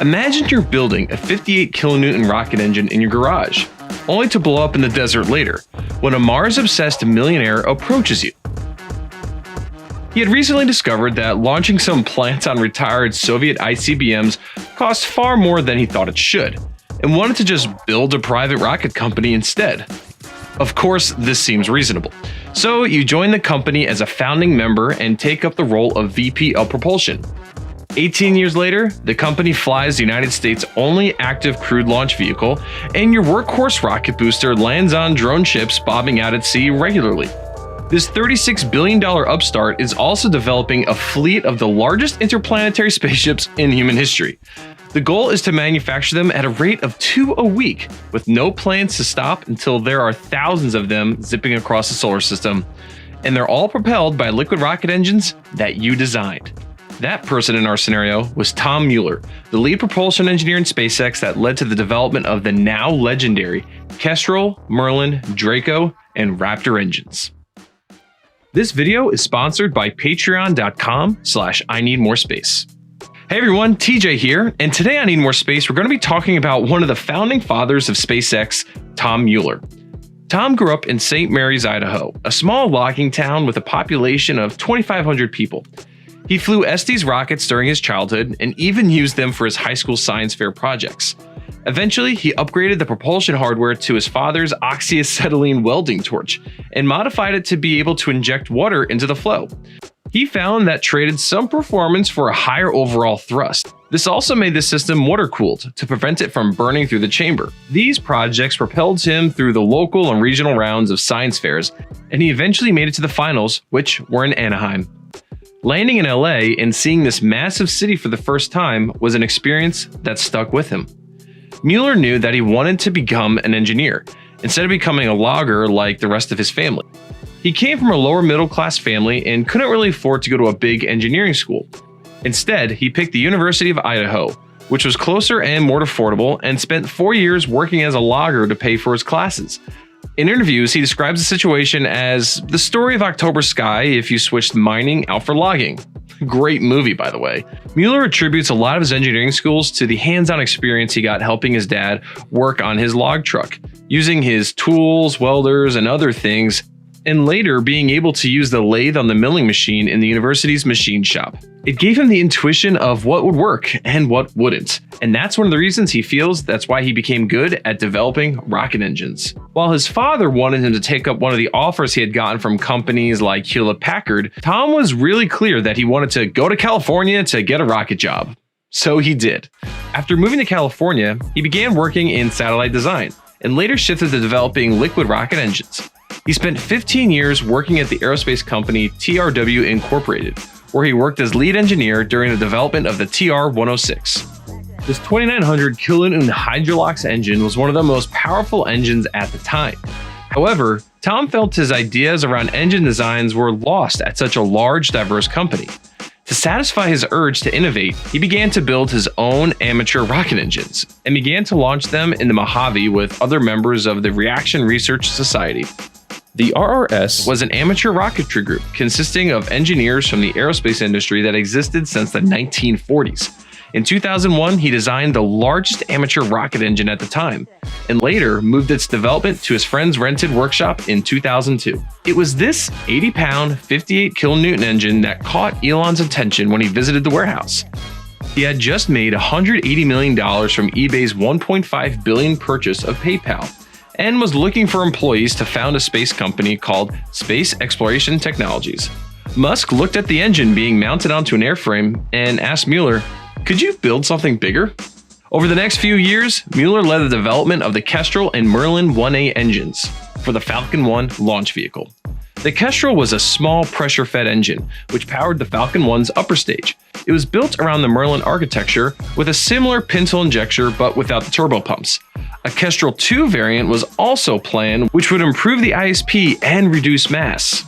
Imagine you're building a 58 kilonewton rocket engine in your garage, only to blow up in the desert later, when a Mars-obsessed millionaire approaches you. He had recently discovered that launching some plants on retired Soviet ICBMs cost far more than he thought it should, and wanted to just build a private rocket company instead. Of course, this seems reasonable. So you join the company as a founding member and take up the role of VP of Propulsion. 18 years later, the company flies the United States' only active crewed launch vehicle, and your workhorse rocket booster lands on drone ships bobbing out at sea regularly. This $36 billion upstart is also developing a fleet of the largest interplanetary spaceships in human history. The goal is to manufacture them at a rate of 2 a week, with no plans to stop until there are thousands of them zipping across the solar system. And they're all propelled by liquid rocket engines that you designed. That person in our scenario was Tom Mueller, the lead propulsion engineer in SpaceX that led to the development of the now legendary Kestrel, Merlin, Draco, and Raptor engines. This video is sponsored by patreon.com/IneedMoreSpace. Hey everyone, TJ here, and today on Need More Space, we're going to be talking about one of the founding fathers of SpaceX, Tom Mueller. Tom grew up in St. Mary's, Idaho, a small logging town with a population of 2,500 people. He flew Estes rockets during his childhood and even used them for his high school science fair projects. Eventually, he upgraded the propulsion hardware to his father's oxyacetylene welding torch and modified it to be able to inject water into the flow. He found that traded some performance for a higher overall thrust. This also made the system water-cooled to prevent it from burning through the chamber. These projects propelled him through the local and regional rounds of science fairs, and he eventually made it to the finals, which were in Anaheim. Landing in LA and seeing this massive city for the first time was an experience that stuck with him. Mueller knew that he wanted to become an engineer, instead of becoming a logger like the rest of his family. He came from a lower middle class family and couldn't really afford to go to a big engineering school. Instead, he picked the University of Idaho, which was closer and more affordable, and spent 4 years working as a logger to pay for his classes. In interviews, he describes the situation as the story of October Sky if you switched mining out for logging. Great movie, by the way. Mueller attributes a lot of his engineering skills to the hands-on experience he got helping his dad work on his log truck, using his tools, welders, and other things, and later being able to use the lathe on the milling machine in the university's machine shop. It gave him the intuition of what would work and what wouldn't, and that's one of the reasons he feels that's why he became good at developing rocket engines. While his father wanted him to take up one of the offers he had gotten from companies like Hewlett-Packard, Tom was really clear that he wanted to go to California to get a rocket job. So he did. After moving to California, he began working in satellite design, and later shifted to developing liquid rocket engines. He spent 15 years working at the aerospace company TRW Incorporated, where he worked as lead engineer during the development of the TR-106. This 2,900 kilonewton Hydrolox engine was one of the most powerful engines at the time. However, Tom felt his ideas around engine designs were lost at such a large, diverse company. To satisfy his urge to innovate, he began to build his own amateur rocket engines and began to launch them in the Mojave with other members of the Reaction Research Society. The RRS was an amateur rocketry group consisting of engineers from the aerospace industry that existed since the 1940s. In 2001, he designed the largest amateur rocket engine at the time, and later moved its development to his friend's rented workshop in 2002. It was this 80-pound, 58 kilonewton engine that caught Elon's attention when he visited the warehouse. He had just made $180 million from eBay's $1.5 billion purchase of PayPal, and was looking for employees to found a space company called Space Exploration Technologies. Musk looked at the engine being mounted onto an airframe and asked Mueller, "Could you build something bigger?" Over the next few years, Mueller led the development of the Kestrel and Merlin 1A engines for the Falcon 1 launch vehicle. The Kestrel was a small pressure-fed engine, which powered the Falcon 1's upper stage. It was built around the Merlin architecture with a similar pintle injector but without the turbo pumps. A Kestrel 2 variant was also planned, which would improve the ISP and reduce mass.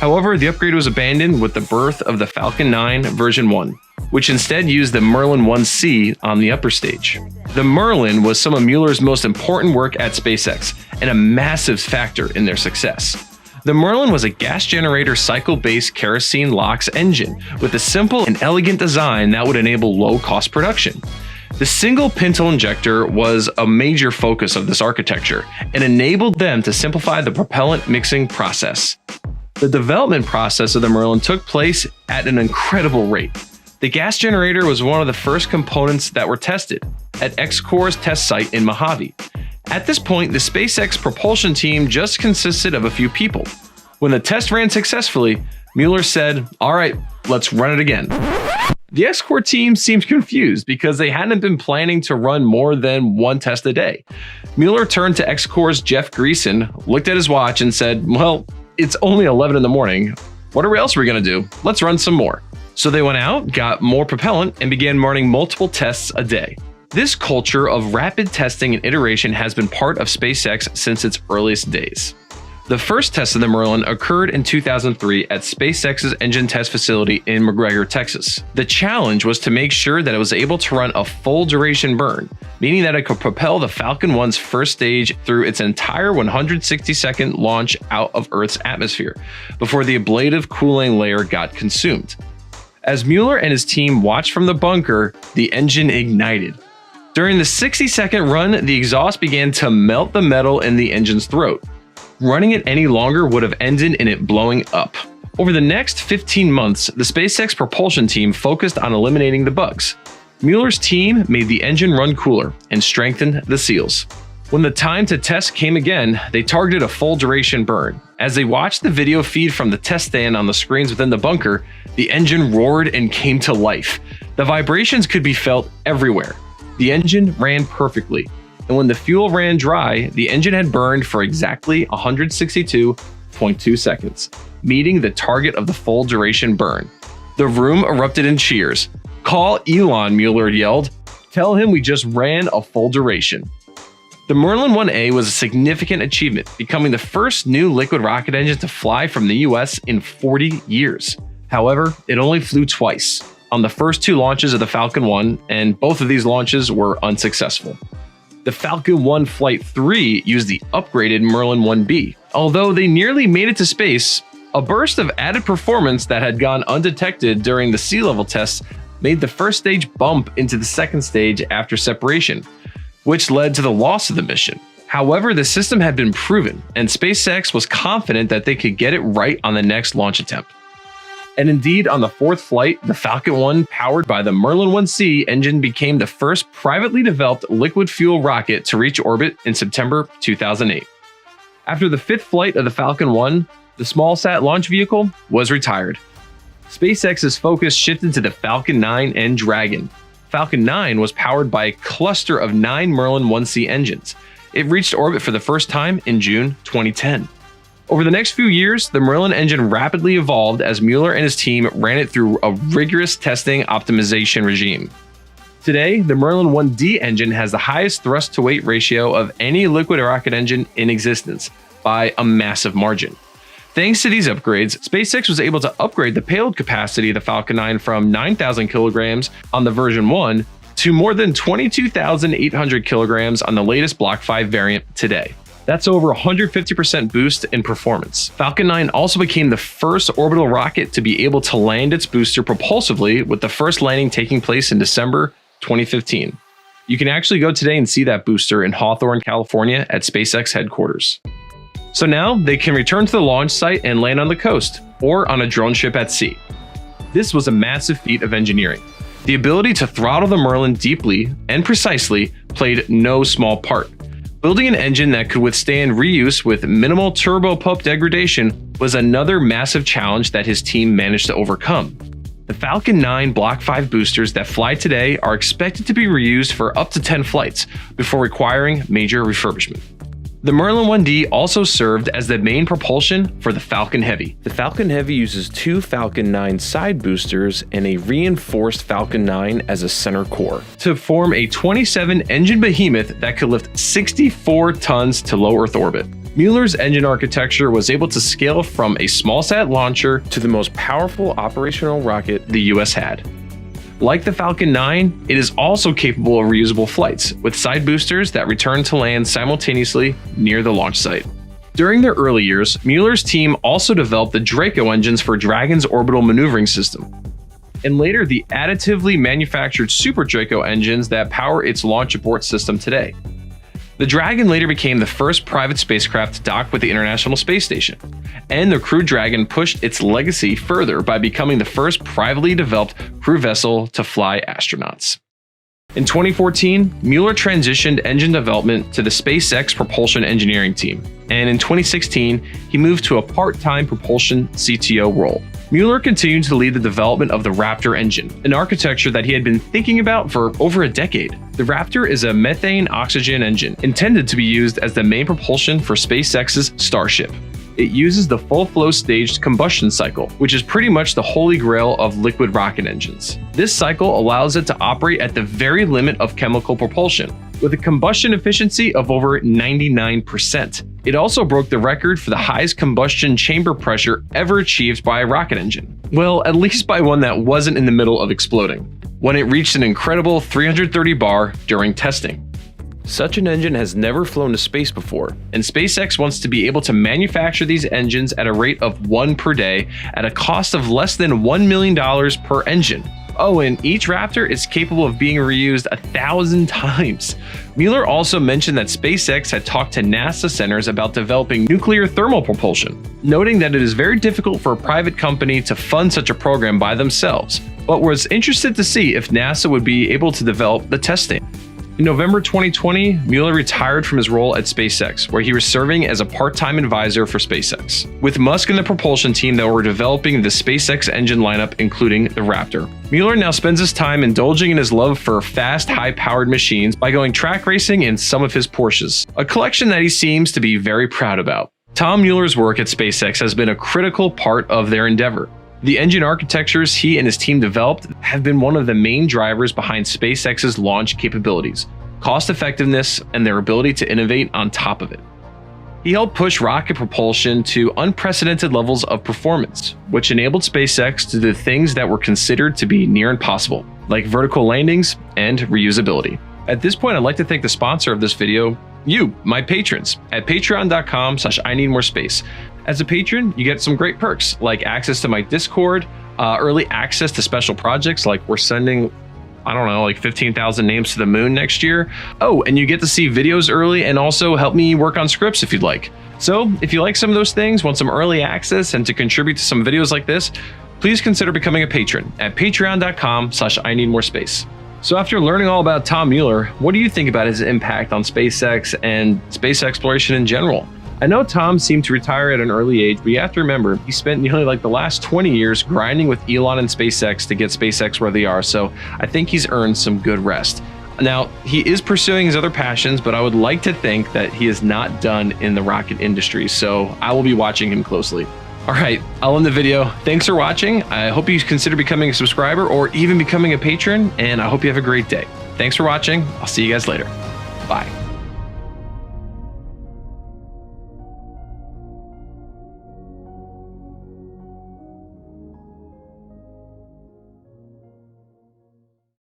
However, the upgrade was abandoned with the birth of the Falcon 9 version 1, which instead used the Merlin 1C on the upper stage. The Merlin was some of Mueller's most important work at SpaceX and a massive factor in their success. The Merlin was a gas generator cycle-based kerosene LOX engine with a simple and elegant design that would enable low-cost production. The single pintle injector was a major focus of this architecture and enabled them to simplify the propellant mixing process. The development process of the Merlin took place at an incredible rate. The gas generator was one of the first components that were tested at X-Corps' test site in Mojave. At this point, the SpaceX propulsion team just consisted of a few people. When the test ran successfully, Mueller said, "All right, let's run it again." The X-Corps team seemed confused because they hadn't been planning to run more than one test a day. Mueller turned to X-Corps' Jeff Greason, looked at his watch and said, "Well, it's only 11 in the morning. What else are we going to do? Let's run some more." So they went out, got more propellant, and began running multiple tests a day. This culture of rapid testing and iteration has been part of SpaceX since its earliest days. The first test of the Merlin occurred in 2003 at SpaceX's engine test facility in McGregor, Texas. The challenge was to make sure that it was able to run a full duration burn, meaning that it could propel the Falcon 1's first stage through its entire 160-second launch out of Earth's atmosphere, before the ablative cooling layer got consumed. As Mueller and his team watched from the bunker, the engine ignited. During the 60-second run, the exhaust began to melt the metal in the engine's throat. Running it any longer would have ended in it blowing up. Over the next 15 months, the SpaceX propulsion team focused on eliminating the bugs. Mueller's team made the engine run cooler and strengthened the seals. When the time to test came again, they targeted a full duration burn. As they watched the video feed from the test stand on the screens within the bunker, the engine roared and came to life. The vibrations could be felt everywhere. The engine ran perfectly. And when the fuel ran dry, the engine had burned for exactly 162.2 seconds, meeting the target of the full duration burn. The room erupted in cheers. "Call Elon," Mueller yelled. "Tell him we just ran a full duration." The Merlin 1A was a significant achievement, becoming the first new liquid rocket engine to fly from the US in 40 years. However, it only flew twice, on the first two launches of the Falcon 1, and both of these launches were unsuccessful. The Falcon 1 Flight 3 used the upgraded Merlin 1B. Although they nearly made it to space, a burst of added performance that had gone undetected during the sea level tests made the first stage bump into the second stage after separation, which led to the loss of the mission. However, the system had been proven, and SpaceX was confident that they could get it right on the next launch attempt. And indeed, on the fourth flight, the Falcon 1, powered by the Merlin 1C engine, became the first privately developed liquid fuel rocket to reach orbit in September 2008. After the fifth flight of the Falcon 1, the small-sat launch vehicle was retired. SpaceX's focus shifted to the Falcon 9 and Dragon. Falcon 9 was powered by a cluster of 9 Merlin 1C engines. It reached orbit for the first time in June 2010. Over the next few years, the Merlin engine rapidly evolved as Mueller and his team ran it through a rigorous testing optimization regime. Today, the Merlin 1D engine has the highest thrust-to-weight ratio of any liquid rocket engine in existence, by a massive margin. Thanks to these upgrades, SpaceX was able to upgrade the payload capacity of the Falcon 9 from 9,000 kilograms on the version 1 to more than 22,800 kilograms on the latest Block 5 variant today. That's over 150% boost in performance. Falcon 9 also became the first orbital rocket to be able to land its booster propulsively, with the first landing taking place in December 2015. You can actually go today and see that booster in Hawthorne, California at SpaceX headquarters. So now they can return to the launch site and land on the coast, or on a drone ship at sea. This was a massive feat of engineering. The ability to throttle the Merlin deeply and precisely played no small part. Building an engine that could withstand reuse with minimal turboprop degradation was another massive challenge that his team managed to overcome. The Falcon 9 Block 5 boosters that fly today are expected to be reused for up to 10 flights before requiring major refurbishment. The Merlin 1D also served as the main propulsion for the Falcon Heavy. The Falcon Heavy uses 2 Falcon 9 side boosters and a reinforced Falcon 9 as a center core to form a 27-engine behemoth that could lift 64 tons to low Earth orbit. Mueller's engine architecture was able to scale from a small-sat launcher to the most powerful operational rocket the US had. Like the Falcon 9, it is also capable of reusable flights, with side boosters that return to land simultaneously near the launch site. During their early years, Mueller's team also developed the Draco engines for Dragon's orbital maneuvering system. and later the additively manufactured Super Draco engines that power its launch abort system today. The Dragon later became the first private spacecraft to dock with the International Space Station, and the Crew Dragon pushed its legacy further by becoming the first privately developed crew vessel to fly astronauts. In 2014, Mueller transitioned engine development to the SpaceX propulsion engineering team, and in 2016, he moved to a part-time propulsion CTO role. Mueller continued to lead the development of the Raptor engine, an architecture that he had been thinking about for over a decade. The Raptor is a methane oxygen engine intended to be used as the main propulsion for SpaceX's Starship. It uses the full flow staged combustion cycle, which is pretty much the holy grail of liquid rocket engines. This cycle allows it to operate at the very limit of chemical propulsion, with a combustion efficiency of over 99%. It also broke the record for the highest combustion chamber pressure ever achieved by a rocket engine. Well, at least by one that wasn't in the middle of exploding, when it reached an incredible 330 bar during testing. Such an engine has never flown to space before, and SpaceX wants to be able to manufacture these engines at a rate of 1 per day at a cost of less than $1 million per engine. Oh, and each Raptor is capable of being reused 1,000 times. Mueller also mentioned that SpaceX had talked to NASA centers about developing nuclear thermal propulsion, noting that it is very difficult for a private company to fund such a program by themselves, but was interested to see if NASA would be able to develop the testing. In November 2020, Mueller retired from his role at SpaceX, where he was serving as a part-time advisor for SpaceX, with Musk and the propulsion team that were developing the SpaceX engine lineup, including the Raptor. Mueller now spends his time indulging in his love for fast, high-powered machines by going track racing in some of his Porsches, a collection that he seems to be very proud about. Tom Mueller's work at SpaceX has been a critical part of their endeavor. The engine architectures he and his team developed have been one of the main drivers behind SpaceX's launch capabilities, cost effectiveness, and their ability to innovate on top of it. He helped push rocket propulsion to unprecedented levels of performance, which enabled SpaceX to do things that were considered to be near impossible, like vertical landings and reusability. At this point, I'd like to thank the sponsor of this video, you, my patrons, at patreon.com/IneedMoreSpace. As a patron, you get some great perks, like access to my Discord, early access to special projects, like we're sending, I don't know, like 15,000 names to the moon next year. Oh, and you get to see videos early and also help me work on scripts if you'd like. So if you like some of those things, want some early access, and to contribute to some videos like this, please consider becoming a patron at patreon.com/IneedMoreSpace. So after learning all about Tom Mueller, what do you think about his impact on SpaceX and space exploration in general? I know Tom seemed to retire at an early age, but you have to remember, he spent nearly like the last 20 years grinding with Elon and SpaceX to get SpaceX where they are, so I think he's earned some good rest. Now, he is pursuing his other passions, but I would like to think that he is not done in the rocket industry, so I will be watching him closely. All right, I'll end the video. Thanks for watching. I hope you consider becoming a subscriber or even becoming a patron, and I hope you have a great day. Thanks for watching. I'll see you guys later. Bye.